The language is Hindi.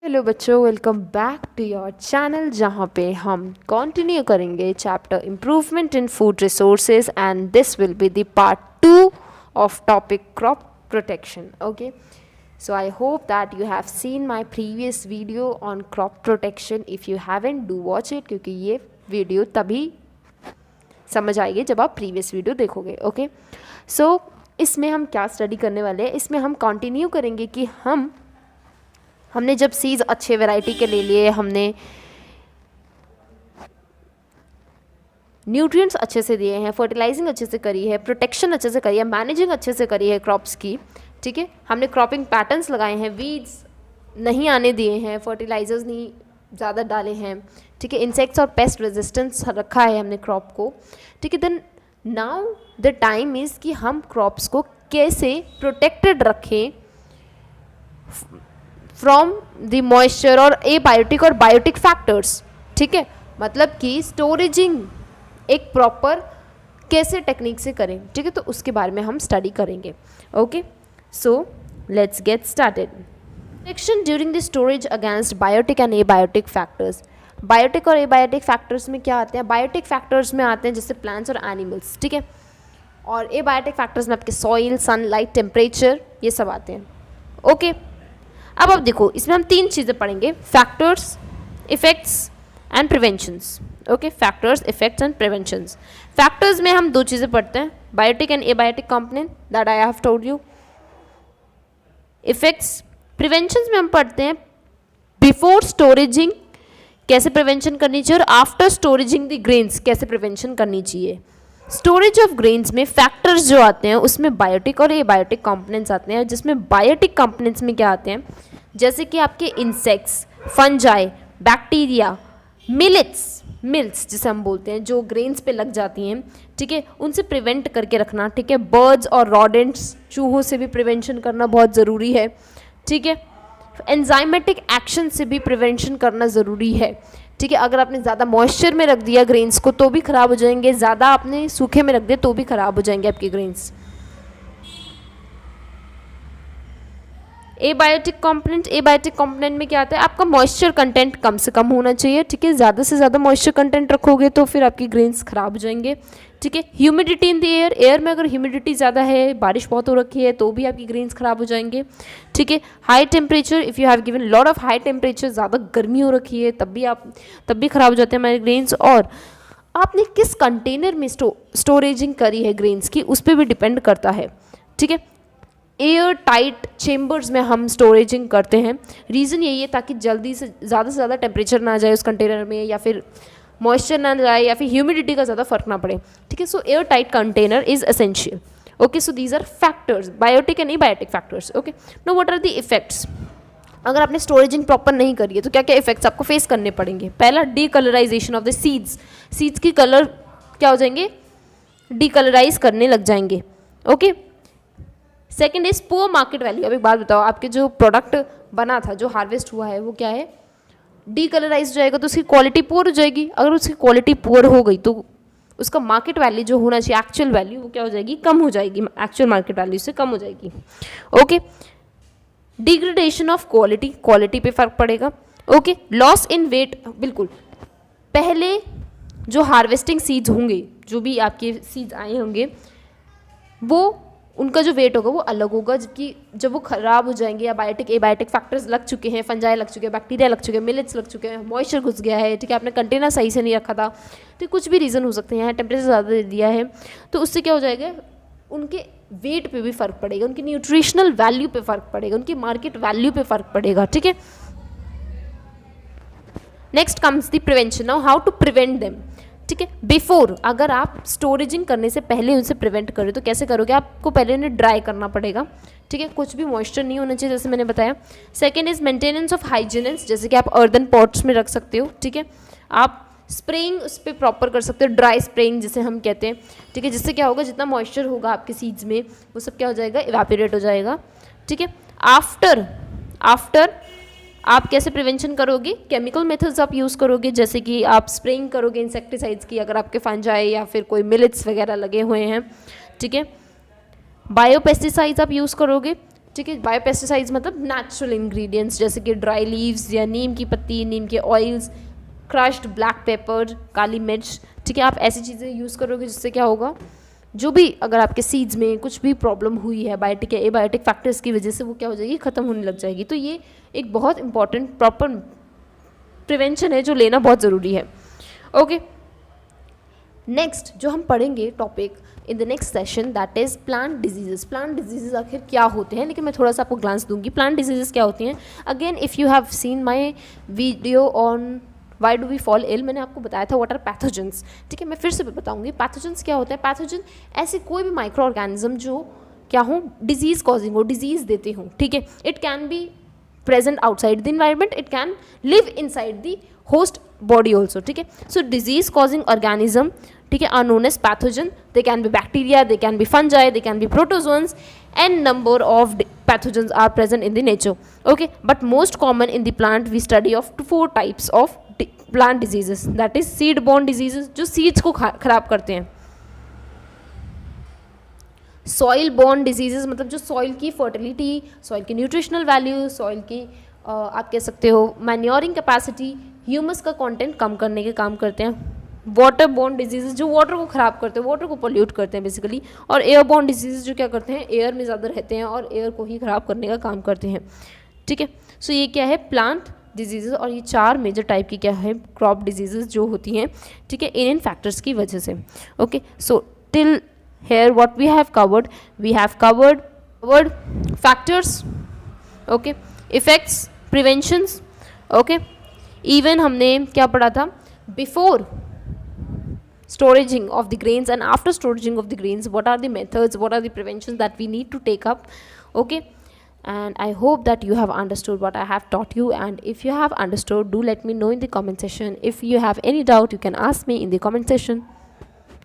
हेलो बच्चों, welcome back to your channel जहाँ पे हम कंटिन्यू करेंगे chapter improvement in food resources and this will be the part 2 of topic crop protection. Okay, so I hope that you have seen my previous video on crop protection. If you haven't, do watch it क्योंकि ये वीडियो तभी समझ आएगी जब आप प्रीवियस वीडियो देखोगे. ओके, सो इसमें हम क्या स्टडी करने वाले हैं, इसमें हम कंटिन्यू करेंगे कि हमने जब सीड्स अच्छे वैरायटी के ले लिए, हमने न्यूट्रिएंट्स अच्छे से दिए हैं, फर्टिलाइजिंग अच्छे से करी है, प्रोटेक्शन अच्छे से करी है, मैनेजिंग अच्छे से करी है क्रॉप्स की. ठीक है, हमने क्रॉपिंग पैटर्न्स लगाए हैं, वीड्स नहीं आने दिए हैं, फर्टिलाइजर्स नहीं ज़्यादा डाले हैं. ठीक है, इंसेक्ट्स और पेस्ट रेजिस्टेंस रखा है हमने क्रॉप को. ठीक है, then now the time is कि हम क्रॉप्स को कैसे प्रोटेक्टेड रखें फ्रॉम द मॉइस्चर और एबायोटिक और बायोटिक फैक्टर्स. ठीक है, मतलब कि स्टोरेजिंग एक प्रॉपर कैसे टेक्निक से करें. ठीक है, तो उसके बारे में हम स्टडी करेंगे. Okay, so let's get started. Protection during the storage against biotic and abiotic factors. Biotic और एबायोटिक फैक्टर्स में क्या आते हैं? बायोटिक फैक्टर्स में आते हैं जैसे प्लांट्स और एनिमल्स. ठीक है, और एबायोटिक फैक्टर्स में आपके सॉइल, सनलाइट, टेम्परेचर, ये सब आते हैं. ओके, अब आप देखो, इसमें हम 3 चीज़ें पढ़ेंगे: factors, effects and preventions. Okay, factors, effects and preventions. Factors में हम 2 चीज़ें पढ़ते हैं: biotic and abiotic component, that I have told you. Effects, preventions में हम पढ़ते हैं बिफोर स्टोरेजिंग कैसे प्रिवेंशन करनी चाहिए और आफ्टर स्टोरेजिंग द ग्रेन्स कैसे प्रिवेंशन करनी चाहिए. स्टोरेज ऑफ ग्रेन्स में फैक्टर्स जो आते हैं उसमें बायोटिक और एबायोटिक कंपोनेंट्स आते हैं, जिसमें बायोटिक कंपोनेंट्स में क्या आते हैं, जैसे कि आपके इंसेक्ट्स, फंजाई, बैक्टीरिया, मिल्ट्स जिसे हम बोलते हैं, जो ग्रेन्स पे लग जाती हैं. ठीक है, उनसे प्रिवेंट करके रखना. ठीक है, बर्ड्स और रॉडेंट्स, चूहों से भी प्रिवेंशन करना बहुत ज़रूरी है. ठीक है, एंजाइमेटिक एक्शन से भी प्रिवेंशन करना ज़रूरी है. ठीक है, अगर आपने ज़्यादा मॉइस्चर में रख दिया ग्रेन्स को तो भी ख़राब हो जाएंगे, ज़्यादा आपने सूखे में रख दिया तो भी ख़राब हो जाएंगे आपके ग्रेन्स. एबायोटिक कंपोनेंट में क्या आता है? आपका मॉइस्चर कंटेंट कम से कम होना चाहिए. ठीक है, ज़्यादा से ज़्यादा मॉइस्चर कंटेंट रखोगे तो फिर आपकी ग्रेन्स ख़राब हो जाएंगे. ठीक है, ह्यूमिडिटी इन द एयर में अगर ह्यूमिडिटी ज़्यादा है, बारिश बहुत हो रखी है, तो भी आपकी ग्रेन्स ख़राब हो जाएंगे. ठीक है, high temperature, if you have given lot of high temperature, ज़्यादा गर्मी हो रखी है, तब भी ख़राब हो जाते हैं हमारे ग्रेन्स. और आपने किस कंटेनर में स्टोरेजिंग करी है ग्रेन्स की, उस पर भी डिपेंड करता है. ठीक है, एयर टाइट चेम्बर्स में हम स्टोरेजिंग करते हैं. रीज़न यही है ताकि जल्दी से ज़्यादा टेम्परेचर ना जाए उस कंटेनर में, या फिर मॉइस्चर ना जाए, या फिर ह्यूमिडिटी का ज़्यादा फर्क ना पड़े. ठीक है, so air tight container is essential. Okay, so these are factors, biotic and abiotic factors. Okay, no what are the effects? अगर आपने स्टोरेजिंग प्रॉपर नहीं करी है तो क्या क्या इफेक्ट्स आपको फेस करने पड़ेंगे? पहला, डीकलराइजेशन ऑफ द सीड्स की कलर क्या हो जाएंगे? डीकलराइज करने लग जाएंगे. Okay, second is poor market value. अब एक बात बताओ, आपके जो प्रोडक्ट बना था, जो हार्वेस्ट हुआ है, वो क्या है? डीकलराइज हो जाएगा तो उसकी क्वालिटी पुअर हो जाएगी. अगर उसकी क्वालिटी पुअर हो गई तो उसका मार्केट वैल्यू जो होना चाहिए, एक्चुअल वैल्यू, वो क्या हो जाएगी? कम हो जाएगी. एक्चुअल मार्केट वैल्यू से कम हो जाएगी. ओके, डिग्रेडेशन ऑफ क्वालिटी पे फर्क पड़ेगा. Okay, loss in weight. बिल्कुल, पहले जो हार्वेस्टिंग सीड्स होंगे, जो भी आपके सीड्स आए होंगे, वो उनका जो वेट होगा वो अलग होगा, जबकि जब वो ख़राब हो जाएंगे या बायोटिक एबायोटिक फैक्टर्स लग चुके हैं, फंजाई लग चुके हैं, बैक्टीरिया लग चुके हैं, मिलेट्स लग चुके हैं, मॉइस्चर घुस गया है, ठीक है, आपने कंटेनर सही से नहीं रखा था, तो कुछ भी रीज़न हो सकते हैं, टेम्परेचर ज़्यादा दे दिया है, तो उससे क्या हो जाएगा? उनके वेट पे भी फ़र्क पड़ेगा, उनकी न्यूट्रिशनल वैल्यू पे फ़र्क पड़ेगा, उनकी मार्केट वैल्यू पे फ़र्क पड़ेगा. ठीक है, next comes the prevention. Now how to prevent them. ठीक है, बिफोर, अगर आप स्टोरेजिंग करने से पहले उनसे प्रिवेंट करें तो कैसे करोगे? आपको पहले उन्हें ड्राई करना पड़ेगा. ठीक है, कुछ भी मॉइस्चर नहीं होना चाहिए, जैसे मैंने बताया. सेकेंड इज मेंटेनेंस ऑफ हाइजीनेंस, जैसे कि आप अर्दन पॉट्स में रख सकते हो. ठीक है, आप स्प्रेइंग उस पर प्रॉपर कर सकते हो, ड्राई स्प्रेइंग जिसे हम कहते हैं. ठीक है, जिससे क्या होगा, जितना मॉइस्चर होगा आपके सीड्स में वो सब क्या हो जाएगा? इवेपोरेट हो जाएगा. ठीक है, आफ्टर आप कैसे प्रिवेंशन करोगे? केमिकल मेथड्स आप यूज़ करोगे, जैसे कि आप स्प्रेइंग करोगे इंसेक्टिसाइड्स की, अगर आपके फंजाई या फिर कोई मिलेट्स वगैरह लगे हुए हैं. ठीक है, बायोपेस्टिसाइड्स आप यूज़ करोगे. ठीक है। बायोपेस्टिसाइड्स मतलब नेचुरल इंग्रेडिएंट्स, जैसे कि ड्राई लीव्स या नीम की पत्ती, नीम के ऑयल्स, क्रश्ड ब्लैक पेपर, काली मिर्च, ठीक है। आप ऐसी चीज़ें यूज़ करोगे जिससे क्या होगा, जो भी अगर आपके सीड्स में कुछ भी प्रॉब्लम हुई है बायोटिक या एबायोटिक फैक्टर्स की वजह से, वो क्या हो जाएगी, ख़त्म होने लग जाएगी। तो ये एक बहुत इंपॉर्टेंट प्रॉपर प्रिवेंशन है जो लेना बहुत ज़रूरी है। ओके, नेक्स्ट जो हम पढ़ेंगे topic in the next session that is plant diseases. Plant diseases आखिर क्या होते हैं, लेकिन मैं थोड़ा सा आपको ग्लांस दूंगी। प्लांट डिजीजेस क्या होती हैं, again if you have seen my video on why do we fall ill, मैंने आपको बताया था व्हाट आर पैथोजेंस, ठीक है। मैं फिर से बताऊंगी पैथोजेंस क्या होता है। पैथोजन ऐसे कोई भी माइक्रो ऑर्गेनिज्म जो क्या हो, डिजीज़ कॉजिंग हो, डिजीज़ देते हों, ठीक है। It can be present outside the environment, it can live inside the host body also, ठीक है। so disease causing organism, ठीक है, are known as pathogen. They can be bacteria, they can be fungi, they can be protozoans, and number of pathogens are present in the nature, okay। but most common in the plant we study of 4 types of plant diseases, that is seed borne diseases जो seeds को खराब करते हैं, सॉइल बॉर्न डिजीजेस मतलब जो सॉइल की फर्टिलिटी, सॉइल की न्यूट्रिशनल वैल्यू, सॉइल की आप कह सकते हो मैन्योरिंग कैपेसिटी, ह्यूमस का कंटेंट कम करने के काम करते हैं। वाटर बॉर्न डिजीजेस जो वाटर को ख़राब करते हैं, वाटर को पोल्यूट करते हैं बेसिकली। और एयर बॉर्न डिजीजेस जो क्या करते हैं, एयर में ज़्यादा रहते हैं और एयर को ही ख़राब करने का काम करते हैं, ठीक है। सो ये क्या है, प्लांट डिजीजेस। और ये 4 मेजर टाइप की क्या है, क्रॉप डिजीजेस जो होती हैं, ठीक है, इन फैक्टर्स की वजह से। Okay, so till here what we have covered factors, okay, effects, preventions, okay, even हमने क्या पढ़ा था, before storaging of the grains and after storaging of the grains, what are the methods, what are the preventions that we need to take up, okay। and I hope that you have understood what I have taught you, and if you have understood, do let me know in the comment section. If you have any doubt, you can ask me in the comment section.